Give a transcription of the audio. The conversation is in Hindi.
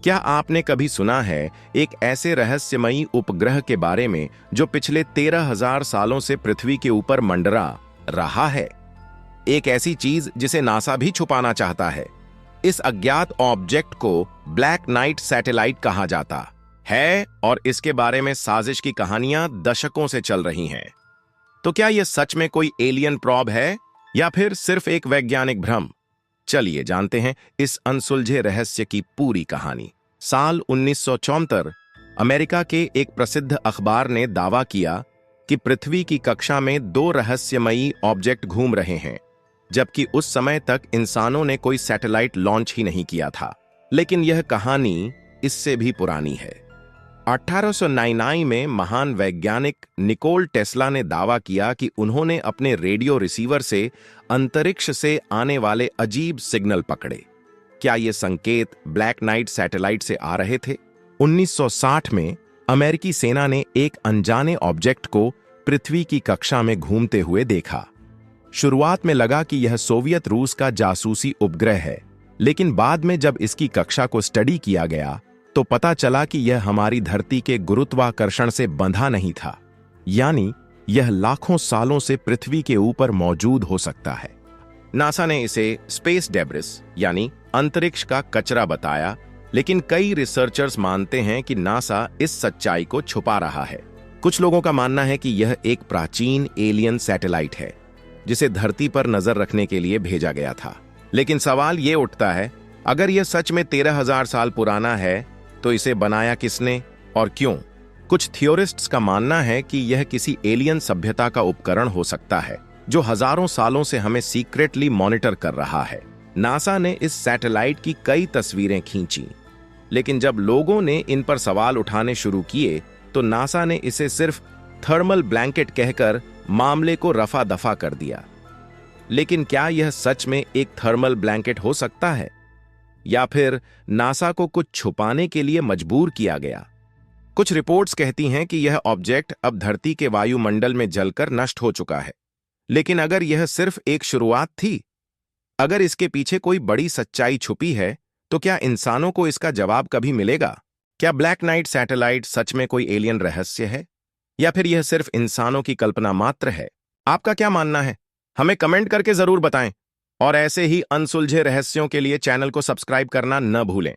क्या आपने कभी सुना है एक ऐसे रहस्यमयी उपग्रह के बारे में जो पिछले 13,000 सालों से पृथ्वी के ऊपर मंडरा रहा है? एक ऐसी चीज जिसे नासा भी छुपाना चाहता है। इस अज्ञात ऑब्जेक्ट को ब्लैक नाइट सैटेलाइट कहा जाता है और इसके बारे में साजिश की कहानियां दशकों से चल रही हैं। तो क्या यह सच में कोई एलियन प्रॉब है या फिर सिर्फ एक वैज्ञानिक भ्रम? चलिए जानते हैं इस अनसुलझे रहस्य की पूरी कहानी। साल 1974 अमेरिका के एक प्रसिद्ध अखबार ने दावा किया कि पृथ्वी की कक्षा में दो रहस्यमयी ऑब्जेक्ट घूम रहे हैं, जबकि उस समय तक इंसानों ने कोई सैटेलाइट लॉन्च ही नहीं किया था। लेकिन यह कहानी इससे भी पुरानी है। 1899 में महान वैज्ञानिक निकोल टेस्ला ने दावा किया कि उन्होंने अपने रेडियो रिसीवर से अंतरिक्ष से आने वाले अजीब सिग्नल पकड़े। क्या ये संकेत ब्लैक नाइट सैटेलाइट से आ रहे थे? 1960 में अमेरिकी सेना ने एक अनजाने ऑब्जेक्ट को पृथ्वी की कक्षा में घूमते हुए देखा। शुरुआत में लगा कि यह सोवियत रूस का जासूसी उपग्रह है, लेकिन बाद में जब इसकी कक्षा को स्टडी किया गया तो पता चला कि यह हमारी धरती के गुरुत्वाकर्षण से बंधा नहीं था, यानी यह लाखों सालों से पृथ्वी के ऊपर मौजूद हो सकता है। नासा ने इसे स्पेस डेब्रिस यानी अंतरिक्ष का कचरा बताया, लेकिन कई रिसर्चर्स मानते हैं कि नासा इस सच्चाई को छुपा रहा है। कुछ लोगों का मानना है कि यह एक प्राचीन एलियन सैटेलाइट है जिसे धरती पर नजर रखने के लिए भेजा गया था। लेकिन सवाल यह उठता है, अगर यह सच में 13,000 साल पुराना है तो इसे बनाया किसने और क्यों? कुछ थियोरिस्ट्स का मानना है कि यह किसी एलियन सभ्यता का उपकरण हो सकता है जो हजारों सालों से हमें सीक्रेटली मॉनिटर कर रहा है। नासा ने इस सैटेलाइट की कई तस्वीरें खींची, लेकिन जब लोगों ने इन पर सवाल उठाने शुरू किए तो नासा ने इसे सिर्फ थर्मल ब्लैंकेट कहकर मामले को रफा दफा कर दिया। लेकिन क्या यह सच में एक थर्मल ब्लैंकेट हो सकता है, या फिर नासा को कुछ छुपाने के लिए मजबूर किया गया? कुछ रिपोर्ट्स कहती हैं कि यह ऑब्जेक्ट अब धरती के वायुमंडल में जलकर नष्ट हो चुका है। लेकिन अगर यह सिर्फ एक शुरुआत थी, अगर इसके पीछे कोई बड़ी सच्चाई छुपी है, तो क्या इंसानों को इसका जवाब कभी मिलेगा? क्या ब्लैक नाइट सैटेलाइट सच में कोई एलियन रहस्य है, या फिर यह सिर्फ इंसानों की कल्पना मात्र है? आपका क्या मानना है? हमें कमेंट करके जरूर बताएं और ऐसे ही अनसुलझे रहस्यों के लिए चैनल को सब्सक्राइब करना न भूलें।